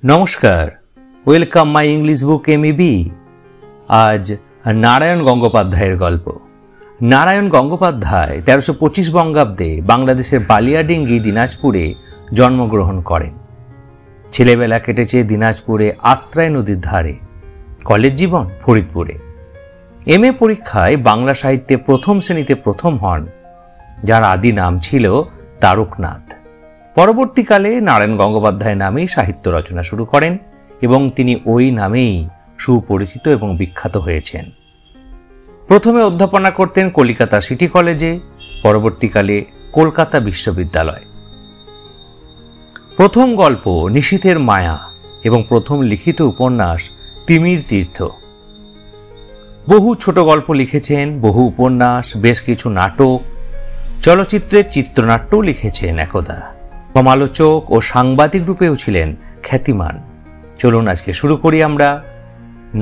নমস্কার, welcome my English book MEB। আজ নারায়ণ গঙ্গোপাধ্যায়ের গল্প। নারায়ণ গঙ্গোপাধ্যায় 1325 বঙ্গাব্দে বাংলাদেশের বালিয়াডিঙ্গি দিনাজপুরে জন্মগ্রহণ করেন। ছেলেবেলা কেটেছে দিনাজপুরে আত্রাই নদীর ধারে। কলেজ জীবন ফরিদপুরে। MA পরীক্ষায় বাংলা সাহিত্যে প্রথম শ্রেণীতে প্রথম হন, যার আদি নাম ছিল তারকনাথ। পরবর্তীকালে নারায়ণ গঙ্গোপাধ্যায় নামেই সাহিত্য রচনা শুরু করেন এবং তিনি ওই নামেই সুপরিচিত এবং বিখ্যাত হয়েছেন। প্রথমে অধ্যাপনা করতেন কলিকাতা সিটি কলেজে, পরবর্তীকালে কলকাতা বিশ্ববিদ্যালয়। প্রথম গল্প নিশীথের মায়া এবং প্রথম লিখিত উপন্যাস তিমির তীর্থ। বহু ছোট গল্প লিখেছেন, বহু উপন্যাস, বেশ কিছু নাটক, চলচ্চিত্রের চিত্রনাট্যও লিখেছেন। একদা সমালোচক ও সাংবাদিক রূপেও ছিলেন খ্যাতিমান। চলুন আজকে শুরু করি আমরা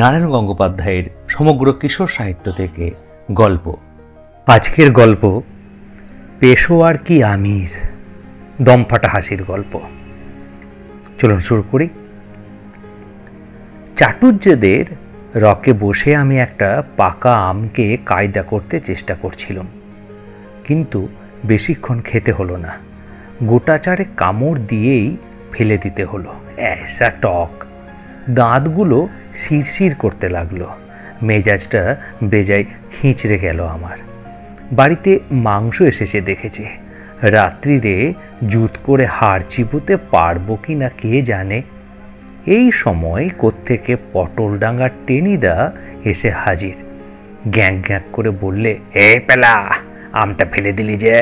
নারায়ণ গঙ্গোপাধ্যায়ের সমগ্র কিশোর সাহিত্য থেকে গল্প। আজকের গল্প পেশোয়ার কি আমির, দমফাটা হাসির গল্প। চলুন শুরু করি। চাটুজ্যেদের রকে বসে আমি একটা পাকা আমকে কায়দা করতে চেষ্টা করছিলাম, কিন্তু বেশিক্ষণ খেতে হলো না। গোটা চারে কামড় দিয়েই ফেলে দিতে হলো। এসা টক, দাঁতগুলো শিরশির করতে লাগলো। মেজাজটা বেজায় খিঁচড়ে গেল আমার। বাড়িতে মাংস এসেছে দেখেছে, রাত্রিরে জুত করে হাড় চিবোতে পারবো কি না কে জানে। এই সময় কোত্থেকে পটলডাঙ্গার টেনিদা এসে হাজির। গ্যাঁক গ্যাঁক করে বললে, এ পেলা, আমটা ফেলে দিলি যে?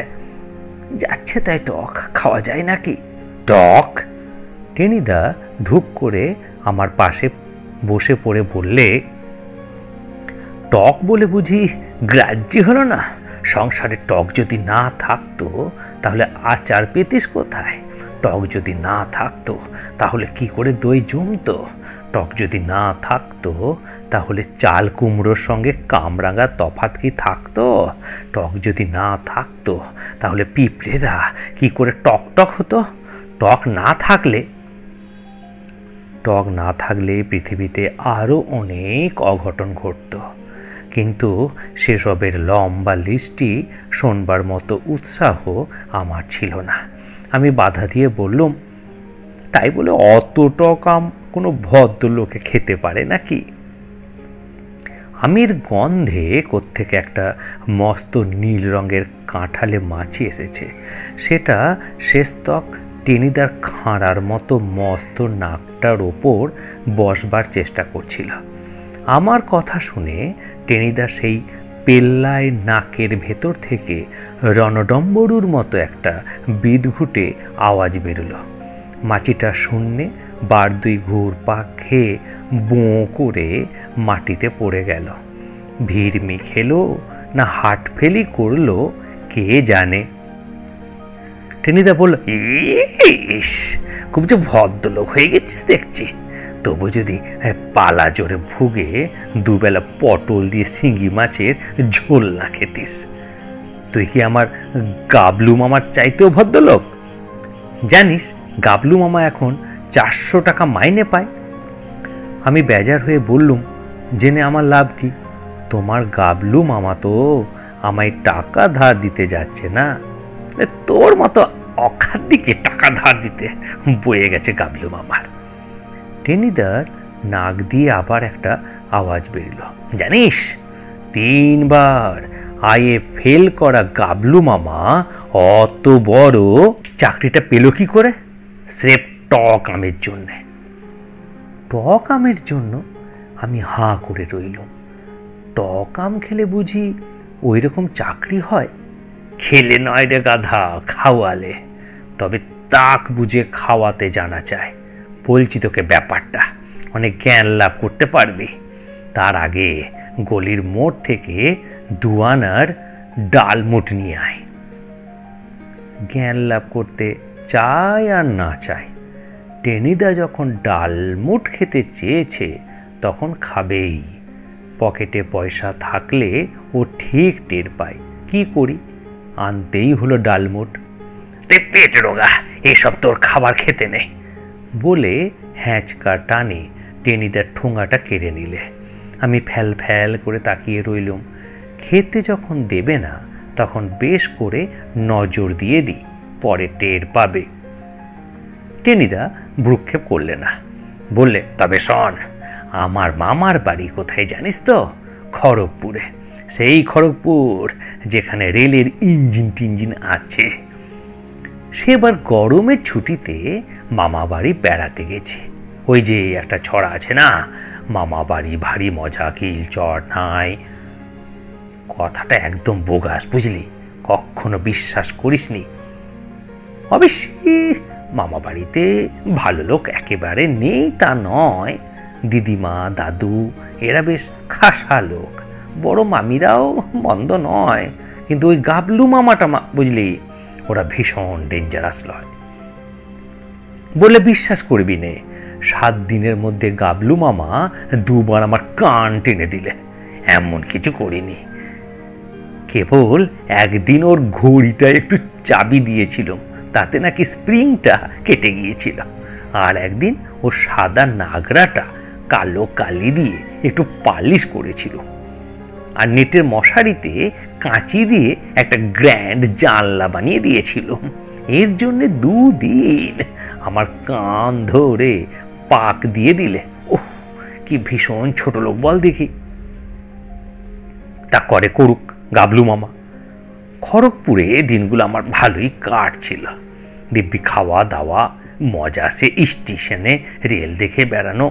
যাচ্ছে তাই টক, খাওয়া যায় নাকি? টক? টেনিদা ঢুক করে আমার পাশে বসে পড়ে বললে, টক বলে বুঝি গ্রাহ্য হলো না? সংসারে টক যদি না থাকতো তাহলে আচার পেতিস কোথায়? টক যদি না থাকতো তাহলে কি করে দই জমতো? টক যদি না থাকতো তাহলে চাল কুমড়োর সঙ্গে কামরাঙার তফাৎ কি থাকতো? টক যদি না থাকতো তাহলে পিঁপড়েরা কি করে টক টক হতো? টক না থাকলে পৃথিবীতে আরও অনেক অঘটন ঘটত, কিন্তু সেসবের লম্বা লিস্টটি শোনবার মতো উৎসাহ আমার ছিল না। আমি বাধা দিয়ে বললুম, তাই বলে অত টক আম কোনো ভদ্রলোকে খেতে পারে নাকি? আমির গন্ধে কোত্থেকে একটা মস্ত নীল রঙের কাঁঠালে মাছি এসেছে। সেটা শেষতক টেনিদার খাঁড়ার মতো মস্ত নাকটার ওপর বসবার চেষ্টা করছিল। আমার কথা শুনে টেনিদা সেই পেল্লায় নাকের ভেতর থেকে রণডম্বরুর মতো একটা বিদঘুটে আওয়াজ বেরোলো। মাছিটা শূন্যে বার দুই ঘুর পাক খেয়ে বোঁ করে মাটিতে পড়ে গেল। ভিড়মি খেলো না হাট ফেলি করলো কে জানে। টেনিদা বলল, ইস, খুব যে ভদ্রলোক হয়ে গেছিস দেখছি। তবু যদি পালা জোরে ভুগে দুবেলা পটল দিয়ে শিঙি মাছের ঝোল না খেতিস। তুই কি আমার গাবলু মামার চাইতেও ভদ্রলোক? জানিস, গাবলু মামা এখন 400 টাকা মাইনে পায়। আমি বেজার হয়ে বললুম, জেনে আমার লাভ কি? তোমার গাবলু মামা তো আমায় টাকা ধার দিতে যাচ্ছে না। তোর মতো অখাদ্যিকে টাকা ধার দিতে বয়ে গেছে গাবলু মামার। টেনিদার নাক দিয়ে আবার একটা আওয়াজ বেরিল। জানিস, 3 বার আয়ে ফেল করা গাবলু মামা অত বড় চাকরিটা পেল কি করে? স্রেফ টক আমের জন্যে। টক আমের জন্য? আমি হাঁ করে রইলুম। টক আম খেলে বুঝি ওই রকম চাকরি হয়? খেলে নয় রে গাধা, খাওয়ালে। তবে তাক বুঝে খাওয়াতে জানা চায়। বলছি তোকে ব্যাপারটা, অনেক জ্ঞান লাভ করতে পারবি। তার আগে গলির মোড় থেকে 2 আনার ডালমুট নিয়ে আয়। জ্ঞান লাভ করতে চায় আর না চায়, টেনিদা যখন ডালমুট খেতে চেয়েছে তখন খাবেই। পকেটে পয়সা থাকলে ও ঠিক টের পায়। কি করি, আনতেই হলো ডালমুট। পেট রোগা, এসব তোর খাবার খেতে নেই। বলে হ্যাঁচকা টানে টেনিদার ঠোঙাটা কেড়ে নিলে। আমি ফ্যাল ফ্যাল করে তাকিয়ে রইলুম। খেতে যখন দেবে না তখন বেশ করে নজর দিয়ে দিই, পরে টের পাবে। টেনিদা ভ্রুক্ষেপ করলে না, বললে, তবে শোন, আমার মামার বাড়ি কোথায় জানিস তো? খড়গপুরে। সেই খড়গপুর যেখানে রেলের ইঞ্জিন টিঞ্জিন আছে। সেবার গরমের ছুটিতে মামা বাড়ি বেড়াতে গেছি। ওই যে একটা ছড়া আছে না, মামা বাড়ি ভারী মজা, কিল চড় নাই। কথাটা একদম বোগাস, বুঝলি? কখনো বিশ্বাস করিসনি। অবশ্যই মামা বাড়িতে ভালো লোক একেবারে নেই তা নয়। দিদিমা, দাদু এরা বেশ খাসা লোক, বড় মামিরাও মন্দ নয়, কিন্তু ওই গাবলু মামাটা বুঝলি, ওরা ভীষণ ডেঞ্জারাস লয়। বলে বিশ্বাস করবি নে, 7 দিনের মধ্যে গাবলু মামা 2 বার আমার কান টেনে দিলে। এমন কিছু করিনি, কেবল একদিন ওর ঘড়িটা একটু চাবি দিয়েছিল, তাতে নাকি স্প্রিংটা কেটে গিয়েছিল। আর একদিন ও সাদা নাগরাটা কালো কালি দিয়ে একটু পালিশ করেছিল। আর নেটের মশারিতে কাঁচি দিয়ে একটা গ্র্যান্ড জানলা বানিয়ে দিয়েছিল। এর জন্যে 2 দিন আমার কান ধরে পাক দিয়ে দিলে। ওহ, কি ভীষণ ছোট লোক বল দেখি। তা করে করুক গাবলু মামা। খড়গপুরে দিনগুলো আমার ভালোই কাটছিল। দিব্যি খাওয়া দাওয়া, মজা সে স্টেশনে রেল দেখে বেড়ানো,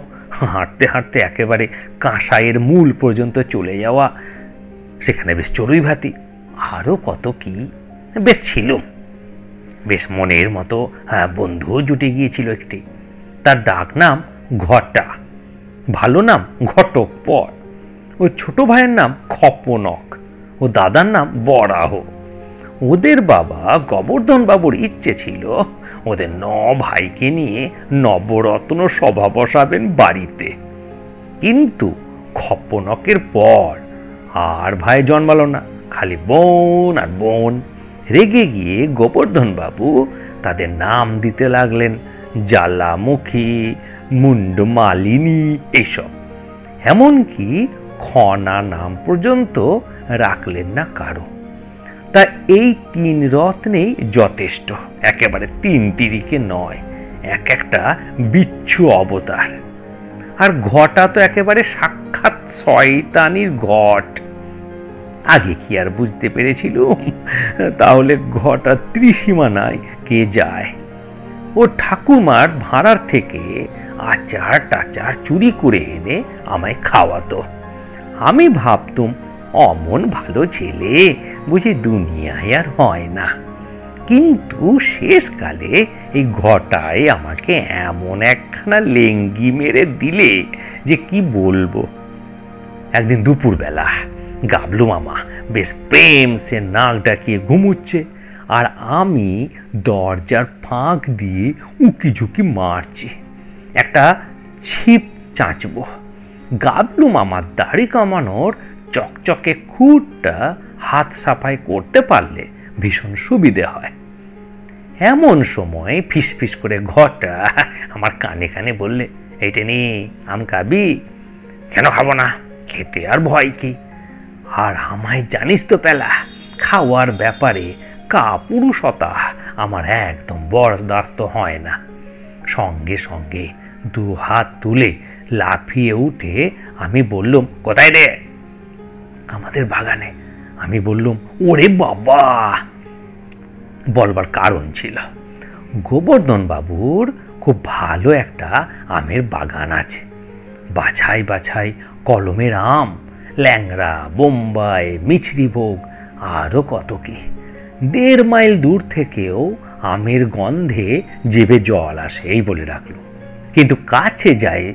হাঁটতে হাঁটতে একেবারে কাঁসাইয়ের মূল পর্যন্ত চলে যাওয়া, সেখানে বেশ চড়ুই ভাতি, আরও কত কি বেশ ছিল। বেশ মনের মতো বন্ধুও জুটে গিয়েছিল একটি। তার ডাক নাম ঘটা, ভালো নাম ঘটকপর। ওর ছোট ভাইয়ের নাম খপনক, ও দাদার নাম বরাহ। ওদের বাবা গোবর্ধন বাবুর ইচ্ছে ছিল ওদের 9 ভাইকে নিয়ে নবরত্ন সভা বসাবেন বাড়িতে। কিন্তু খপনকের পর আর ভাই জন্মালো না, খালি বোন আর বোন। রেগে গিয়ে গোবর্ধন বাবু তাদের নাম দিতে লাগলেন জ্বালামুখী, মুন্ডমালিনী এইসব। এমনকি খনা নাম পর্যন্ত রাখলেন না কারো। তা এই 3 রত্নেই যথেষ্ট, একেবারে 3 তিরিকে নয়, এক একটা বিচ্ছু অবতার। আর ঘটা তো একেবারে সাক্ষাৎ শয়তানির ঘট। আগে কি আর বুঝতে পেরেছিলুম? তাহলে ঘটা ত্রিসীমানায় কে যায়। ও ঠাকুমার ভাঁড়ার থেকে আচার টাচার চুরি করে এনে আমায় খাওয়াতো। আমি ভাবতুম অমন ভালো ছেলে বুঝি দুনিয়ায় আর হয় না। কিন্তু শেষকালে এই ঘটায় আমাকে এমন একখানা লেঙ্গি মেরে দিলে যে কি বলবো। একদিন দুপুরবেলা গাবলু মামা বেশ প্রেম সে নাক ডাকিয়ে ঘুমুচ্ছে, আর আমি দরজার ফাঁক দিয়ে উকি ঝুঁকি মারছি একটা ছিপ চাঁচব। গাবলু মামার দাড়ি কামানোর চকচকে খুঁটটা হাত সাফাই করতে পারলে ভীষণ সুবিধে হয়। এমন সময় ফিসফিস করে ঘটা আমার কানে কানে বললে, এইটা নি আম খাবি? কেন খাবো না, খেতে আর ভয় কি। আর আমায় জানিস তো পেলা, খাওয়ার ব্যাপারে কাপুরুষতা আমার একদম বরদাস্ত হয় না। সঙ্গে সঙ্গে 2 হাত তুলে লাফিয়ে উঠে আমি বললুম, কোথায় রে? আমাদের বাগানে। আমি বললুম, ওরে বাবা। বলবার কারণ ছিল, গোবর্ধন বাবুর খুব ভালো একটা আমের বাগান আছে। বাছাই বাছাই কলমের আম, ল্যাংড়া, বোম্বাই, মিছরিভোগ, আরও কত কি। 1.5 মাইল দূর থেকেও আমের গন্ধে জিভে জল আসে, এই বলে রাখলো। কিন্তু কাছে যায়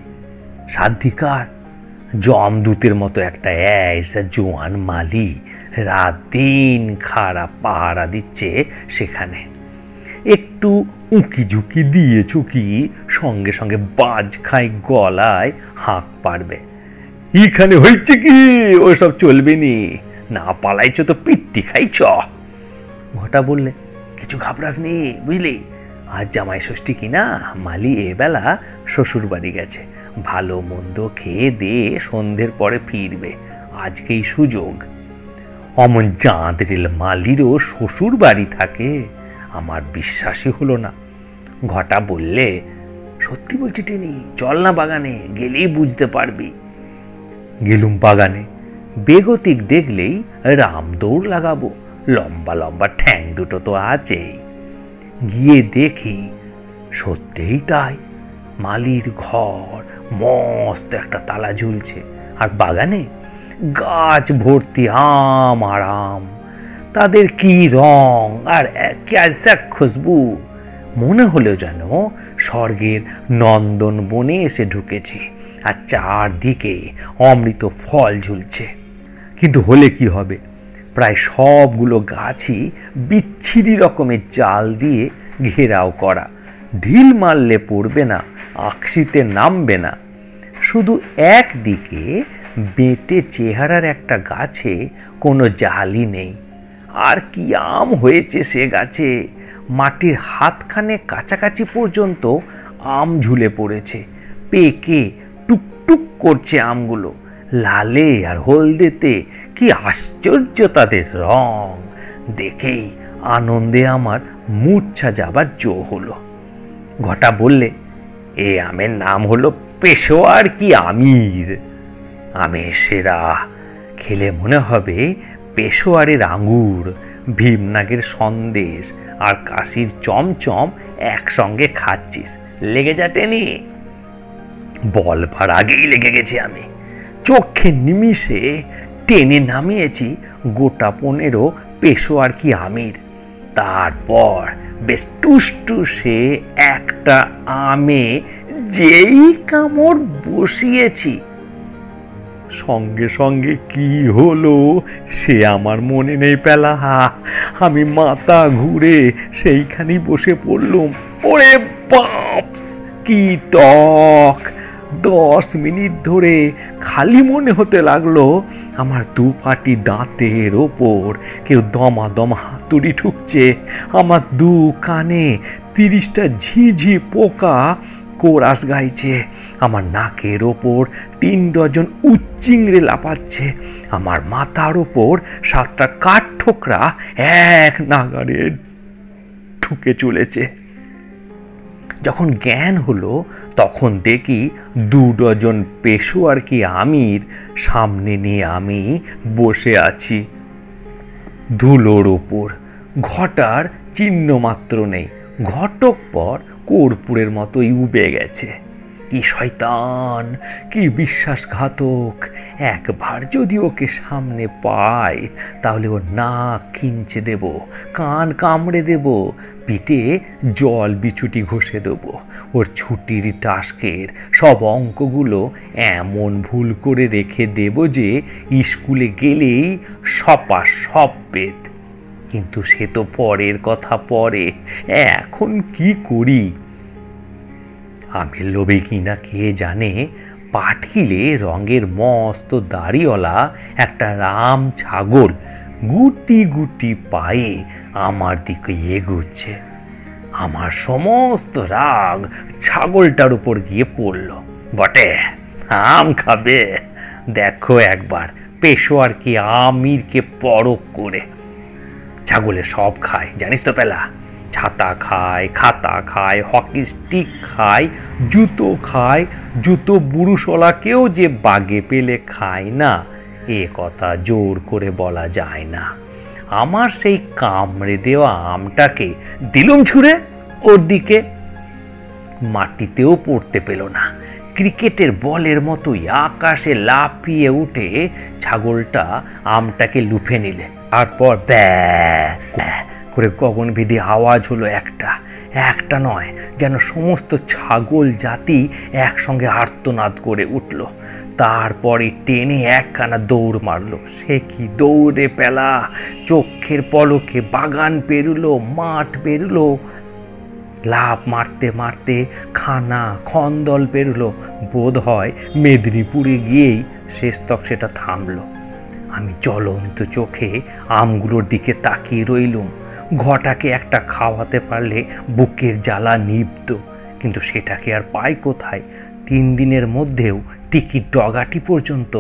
সাধিকার জমদূতের মতো একটা ऐसा জোয়ান মালি রাত দিন খাড়া পাহারা দিচ্ছে সেখানে। একটু উঁকি ঝুঁকি দিয়ে চুকি সঙ্গে সঙ্গে বাজ খাই গলায় হাঁক পারবে, এখানে হয়েছে কি? ওসব চলবে নি, না পালাইছ তো পিট্টি খাইছ। ঘটা বললে, কিছু ঘাবড়াস নি বুঝলি, আজ জামাই ষষ্ঠী কিনা মালি এবেলা শ্বশুর বাড়ি গেছে, ভালো মন্দ খেয়ে দিয়ে সন্ধ্যের পরে ফিরবে, আজকেই সুযোগ। অমন চাঁদরেল মালিরও শ্বশুর বাড়ি থাকে? আমার বিশ্বাসই হলো না। ঘটা বললে, সত্যি বলছি টেনি, চল না বাগানে, গেলেই বুঝতে পারবি। গেলুম বাগানে। বেগতিক দেখলেই রামদৌড় লাগাবো, লম্বা লম্বা ঠ্যাং দুটো তো আছেই। গিয়ে দেখি সত্যিই তাই, মালির ঘর মস্ত একটা তালা ঝুলছে, আর বাগানে গাছ ভর্তি আম আর আম। তাদের কি রং আর ক্যাসা খুশবু! মনে হলো যেন স্বর্গের নন্দন বনে এসে ঢুকেছে, আর চারদিকে অমৃত ফল ঝুলছে। কিন্তু হলে কি হবে, প্রায় সবগুলো গাছই বিচ্ছিরি রকমের জাল দিয়ে ঘেরাও করা, ঢিল মারলে পড়বে না, আকশিতে নামবে না। শুধু একদিকে বেঁটে চেহারার একটা গাছে কোনো জালই নেই। আর কি আম হয়েছে সে গাছে! মাটির হাতখানে কাছাকাছি পর্যন্ত আম ঝুলে পড়েছে, পেকে টুকটুক করছে আমগুলো। লালে আর হলদেতে কি আশ্চর্য তাদের রং! দেখেই আনন্দে আমার মূর্ছা যাবার জো হলো। ঘটা বললে, এ আমের নাম হলো পেশোয়ার কি আমির। আমের সেরা, খেলে মনে হবে পেশোয়ারের আঙুর, ভীমনাগের সন্দেশ আর কাশির চমচম একসঙ্গে খাচ্ছিস। লেগে যা টেনি। বলবার আগেই লেগে গেছি আমি। চোখে নিমিষে টেনে নামিয়েছি গোটা 15 পেশোয়ার কি আমির। তারপর বেশ টুসটুসে একটা আমে যেই কামড় বসিয়েছি, সঙ্গে সঙ্গে কি হলো সে আমার মনে নেই পেলা। আমি মাথা ঘুরে সেইখানেই বসে পড়লুম। ওরে বাপস, কি টক! 10 মিনিট ধরে খালি মনে হতে লাগলো আমার দুপাটি দাঁতের ওপর কেউ দমাদম হাতুড়ি ঠুকছে। আমার দু কানে 30টা ঝিঝি পোকা কোরাস গাইছে। আমার নাকের ওপর 3 ডজন উচ্চিংড়ে লাফাচ্ছে। আমার মাথার ওপর 7টা কাঠঠোকরা এক নাগাড়ে ঠুকে চলেছে। যখন জ্ঞান হলো তখন দেখি 2 ডজন পেশোয়ার কি আমির সামনে নিয়ে আমি বসে আছি ধুলোর ওপর। ঘটার চিহ্ন মাত্র নেই, ঘটক পর কর্পূরের মতোই উবে গেছে। কি শয়তান, কি বিশ্বাসঘাতক! একবার যদি ওকে সামনে পাই তাহলে ওর নাক খিঁচে দেব, কান কামড়ে দেব, পিঠে জল বিছুটি ঘষে দেব। ওর ছুটির টাস্কের সব অঙ্কগুলো এমন ভুল করে রেখে দেব যে স্কুলে গেলেই সপা সব পেত। কিন্তু সে তো পরের কথা পরে, এখন কি করি? আমের লোভে কিনা কে জানে পাটকিলে রঙের মস্ত দাড়িওয়ালা একটা রাম ছাগল গুটি গুটি পায়ে আমার দিকে এগুচ্ছে। আমার সমস্ত রাগ ছাগলটার উপর গিয়ে পড়ল। বটে, আম খাবে? দেখো একবার পেশোয়ার কি আমিরকে পরখ করে। ছাগলে সব খায় জানিস তো পেলা, ছাতা খায়, খাতা খায়, হকি স্টিক খায়, জুতো খায়। জুতো বুরুশলাকেও যে বাগে পেলে খায় না এ কথা জোর করে বলা যায় না। আমার সেই কামড়ে দেওয়া আমটাকে দিলুম ছুঁড়ে ওর দিকে, মাটিতেও পড়তে পেল না। ক্রিকেটের বলের মতোই আকাশে লাফিয়ে উঠে ছাগলটা আমটাকে লুফে নিলে। তারপর ব্যাঁ করে গগনভেদী আওয়াজ হলো। একটা নয়, যেন সমস্ত ছাগল জাতি একসঙ্গে আর্তনাদ করে উঠল। তারপরে টেনে একখানা দৌড় মারলো। সে কি দৌড়ে পেলা! চোখের পলকে বাগান পেরুলো, মাঠ পেরুলো, লাফ মারতে মারতে খানা খন্দল পেরুলো। বোধ হয় মেদিনীপুরে গিয়েই শেষতক সেটা থামলো। আমি জ্বলন্ত চোখে আমগুলোর দিকে তাকিয়ে রইলুম। ঘটাকে একটা খাওয়াতে পারলে বুকের জ্বালা নিবত, কিন্তু সেটাকে আর পাই কোথায়? 3 দিনের মধ্যেও টিকিট ডগাটি পর্যন্ত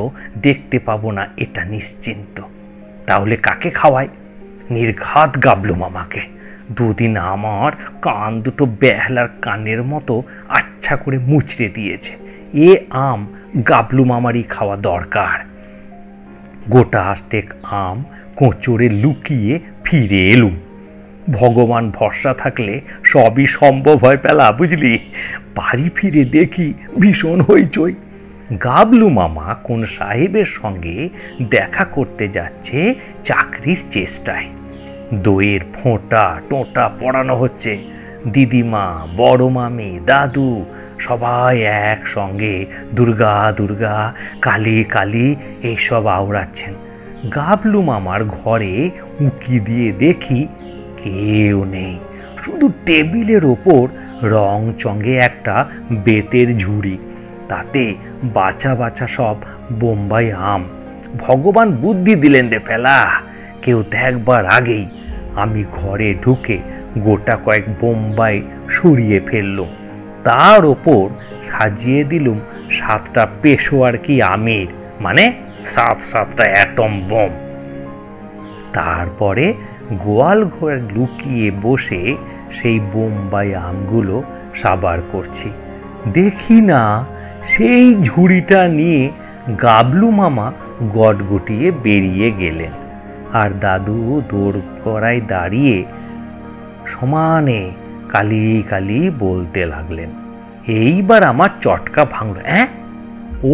দেখতে পাবো না, এটা নিশ্চিন্ত। তাহলে কাকে খাওয়াই? নির্ঘাত গাবলু মামাকে। 2 দিন আমার কান দুটো বেহালার কানের মতো আচ্ছা করে মুচড়ে দিয়েছে। এ আম গাবলু মামারই খাওয়া দরকার। গোটা 8 আম কোঁচড়ে লুকিয়ে ফিরে এলুম। ভগবান ভরসা থাকলে সবই সম্ভব হয় পেলা, বুঝলি? বাড়ি ফিরে দেখি ভীষণ হইচই। গাবলু মামা কোন সাহেবের সঙ্গে দেখা করতে যাচ্ছে চাকরির চেষ্টায়। দইয়ের ফোঁটা টোঁটা পড়ানো হচ্ছে। দিদিমা, বড় মামি, দাদু সবাই একসঙ্গে দুর্গা দুর্গা, কালী কালী এইসব আওড়াচ্ছেন। গাবলু মামার ঘরে উঁকি দিয়ে দেখি কেউ নেই, শুধু টেবিলের ওপর রং চঙে একটা বেতের ঝুড়ি, তাতে বাছা বাছা সব বোম্বাই আম। ভগবান বুদ্ধি দিলেন রে ফেলা, কেউ দেখবার আগেই আমি ঘরে ঢুকে গোটা কয়েক বোম্বাই সরিয়ে ফেললুম। তার ওপর সাজিয়ে দিলুম 7টা পেশোয়ার কি আমের, মানে 7টা অ্যাটম বোম। তারপরে গোয়াল ঘরে লুকিয়ে বসে সেই বোম্বাই আমগুলো সাবার করছি। দেখি না সেই ঝুড়িটা নিয়ে গাবলু মামা গটগটিয়ে বেরিয়ে গেলেন, আর দাদু দৌড় করায় দাঁড়িয়ে সমানে কালি কালি বলতে লাগলেন। এইবার আমার চটকা ভাঙল।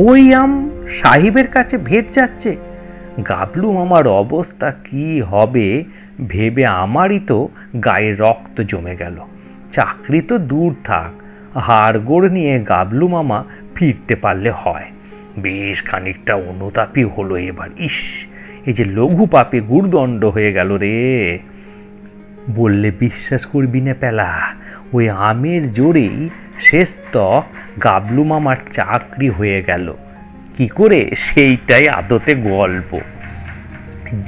ওই আম সাহেবের কাছে ভেট যাচ্ছে। গাবলু মামার অবস্থা কি হবে ভেবে আমারই তো গায়ে রক্ত জমে গেল। চাকরি তো দূর থাক, হাড়গোড় নিয়ে গাবলু মামা ফিরতে পারলে হয়। বেশ খানিকটা অনুতাপই হলো এবার। ইস, এই যে লঘু পাপে গুরুদণ্ড হয়ে গেল রে। বললে বিশ্বাস করবি না পেলা, ওই আমের জোরেই শেষতক গাবলু মামার চাকরি হয়ে গেল। কি করে সেইটাই আদতে গল্প।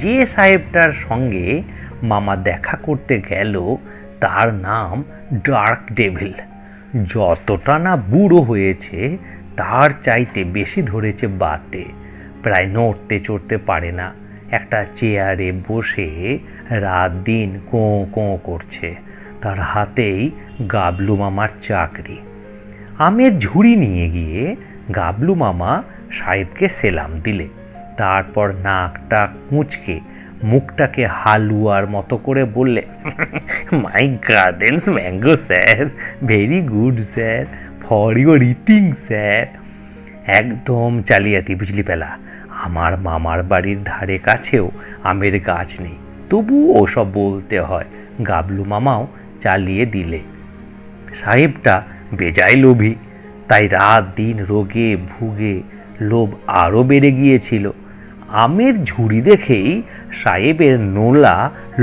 যে সাহেবটার সঙ্গে মামা দেখা করতে গেল তার নাম ডার্ক ডেভিল। যতটা না বুড়ো হয়েছে তার চাইতে বেশি ধরেছে বাতে, প্রায় নড়তে চড়তে পারে না। একটা চেয়ারে বসে রাত দিন কোঁ কোঁ করছে। তার হাতেই গাবলু মামার চাকরি। আমের ঝুড়ি নিয়ে গিয়ে গাবলু মামা সাহেবকে সেলাম দিলে। তারপর নাকটা কুঁচকে মুখটাকে হালুয়ার মতো করে বললে, my gardens mango sir, very good sir, for your eating sir. একদম জালিয়াতি, বুঝলি পেলা। আমার মামার বাড়ির ধারে কাছেও আমের গাছ নেই, তবু ওসব বলতে হয়। গাবলু মামাও চালিয়ে দিলে। সাহেবটা বেজায় লোভী, তাই রাত দিন রোগে ভুগে লোভ আরও বেড়ে গিয়েছিল। আমের ঝুড়ি দেখেই সাহেবের নোলা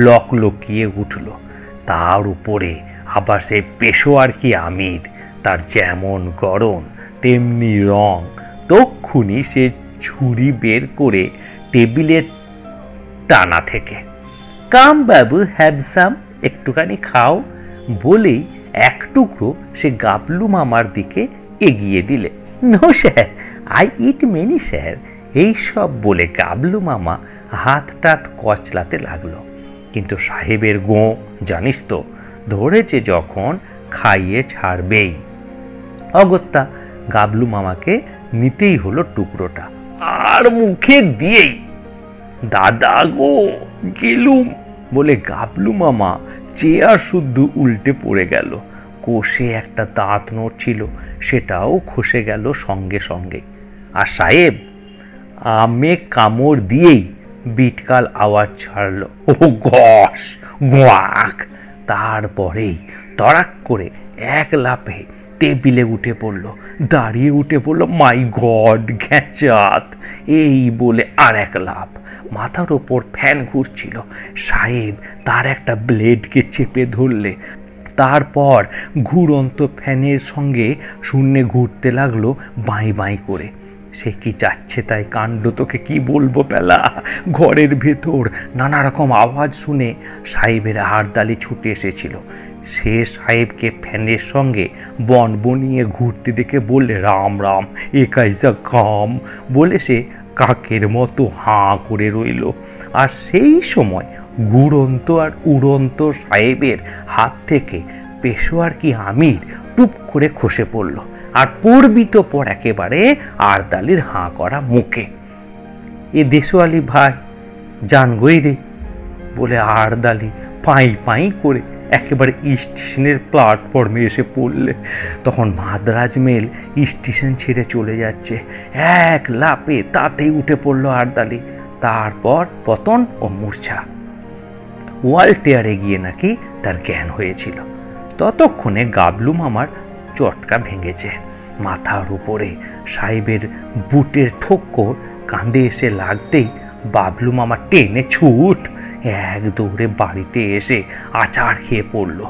লকলকিয়ে উঠল। তার উপরে আবার সেই পেশোয়ার কি আমির, তার যেমন গড়ন তেমনি রং। তক্ষুনি সে ছুরি বের করে টেবিলের টানা থেকে, কাম বাবু হ্যাভ সাম, একটুখানি খাও বলেই এক টুকরো সে গাবলু মামার দিকে এগিয়ে দিলে। No sir, I eat many sir. এইসব বলে গাবলু মামা হাত টাত কচলাতে লাগলো। কিন্তু সাহেবের গোঁ জানিস তো, ধরেছে যখন খাইয়ে ছাড়বেই। অগত্যা গাবলু মামাকে নিতেই হলো টুকরোটা, আর মুখে দিয়েই দাদা গো গেলুম বলে গাবলু মামা চেয়ার শুদ্ধ উল্টে পড়ে গেল। কোষে একটা দাঁত নড়ছিল, সেটাও খসে গেল সঙ্গে সঙ্গে। আর সাহেব আমে কামড় দিয়েই বিটকাল আওয়াজ ছাড়ল, ও গস গোয়াক। তারপরেই তড়াক করে এক লাফে টেবিলে উঠে পড়ল, দাঁড়িয়ে উঠে পড়ল, মাই গড ঘ্যাচাত। এই বলে আর এক লাফ। মাথার ওপর ফ্যান ঘুরছিল। সাহেব তার একটা ব্লেডকে চেপে ধরলে। তারপর ঘুরন্ত ফ্যানের সঙ্গে শূন্যে ঘুরতে লাগলো বাঁই বাঁই করে। সে কি যাচ্ছে তাই কাণ্ড, তোকে কি বলবো বেলা। ঘরের ভেতর নানা রকম আওয়াজ শুনে সাহেবের হাড়দালি ছুটে এসেছিল। সে সাহেবকে ফ্যানের সঙ্গে বন বনিয়ে ঘুরতে দেখে বললে, রাম রাম, এ কাইজা কাম, বলে সে কাকের মতো হাঁ করে রইল। আর সেই সময় ঘুরন্ত আর উড়ন্ত সাহেবের হাত থেকে পেশোয়ার কি আমির টুপ করে খসে পড়ল আর পড়বি তো পর একেবারে আরদালির হাঁ করা মুখে। এ দেশওয়ালি ভাই, জান গই রে, বলে আরদালি পাই পাই করে একেবারে স্টেশনের প্ল্যাটফর্মে এসে পড়লে। তখন মাদ্রাজ মেল স্টেশন ছেড়ে চলে যাচ্ছে। এক লাপে তাতেই উঠে পড়ল আরদালি। তারপর পতন ও মূর্ছা। ওয়াল টেয়ারে গিয়ে নাকি তার জ্ঞান হয়েছিল। ততক্ষণে গাবলু মামার চটকা ভেঙেছে। মাথার উপরে সাহেবের বুটের ঠোক্কর কাঁধে এসে লাগতেই বাবলু মামা টেনে ছুট এক দৌড়ে বাড়িতে এসে আচার খেয়ে পড়ল।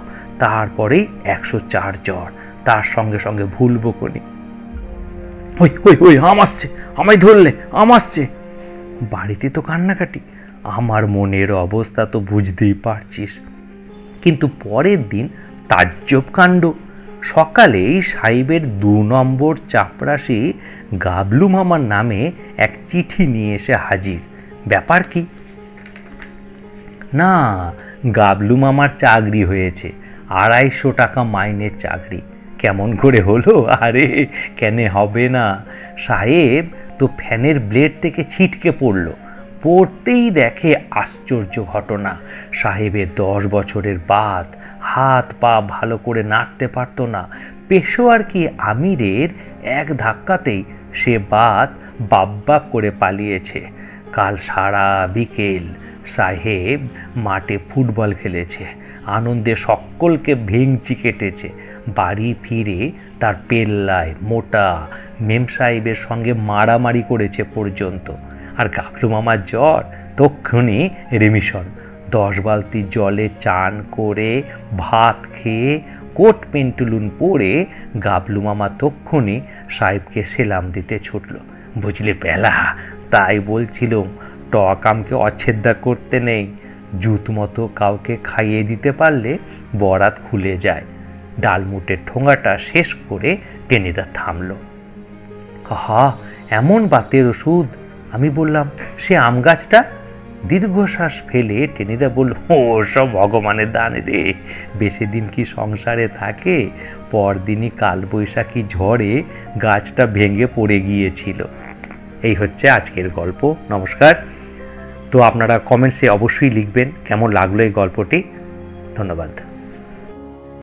তারপরেই 104 জ্বর, তার সঙ্গে সঙ্গে ভুল বকুনি। ওই ওই ওই আম আসছে, আমায় ধরলে, আম আসছে। বাড়িতে তো কান্নাকাটি। আমার মনের অবস্থা তো বুঝতেই পারছিস। কিন্তু পরের দিন তাজ্জব কাণ্ড। সকালেই সাহেবের 2 নম্বর চাপরাশি গাবলু মামার নামে এক চিঠি নিয়ে এসে হাজির। ব্যাপার কি? না, গাবলু মামার চাকরি হয়েছে, 250 টাকা মাইনের চাকরি। কেমন করে হলো? আরে কেন হবে না, সাহেব তো ফ্যানের ব্লেড থেকে ছিটকে পড়ল। পড়তেই দেখে আশ্চর্য ঘটনা, সাহেবের 10 বছরের বাত, হাত পা ভালো করে নাড়তে পারত না। পেশোয়ার কি আমিরের এক ধাক্কাতেই সে বাত বাপ করে পালিয়েছে। কাল সারা বিকেল সাহেব মাঠে ফুটবল খেলেছে, আনন্দে সকলকে ভেঙচি কেটেছে। বাড়ি ফিরে তার পেল্লায় মোটা মেম সাহেবের সঙ্গে মারামারি করেছে পর্যন্ত। আর গাবলু মামার জ্বর তক্ষুনি রেমিশন। 10 বালতি জলে চান করে ভাত খেয়ে কোট পেন্টুলুন পরে গাবলু মামা তক্ষুনি সাহেবকে সেলাম দিতে ছুটল। বুঝলে বেলা, তাই বলছিলাম টক আমকে অচ্ছেদ্যা করতে নেই। জুত মতো কাউকে খাইয়ে দিতে পারলে বরাত খুলে যায়। ডালমুটের ঠোঙাটা শেষ করে টেনিদা থামল। আহা, এমন বাতের ওষুধ! আমি বললাম, সে আম গাছটা? দীর্ঘশ্বাস ফেলে টেনিদা বলল, ও সব ভগবানের দান রে, বেশি দিন কি সংসারে থাকে? পরদিনই কালবৈশাখী ঝড়ে গাছটা ভেঙে পড়ে গিয়েছিল। এই হচ্ছে আজকের গল্প। নমস্কার। তো আপনারা কমেন্টসে অবশ্যই লিখবেন কেমন লাগলো এই গল্পটি। ধন্যবাদ।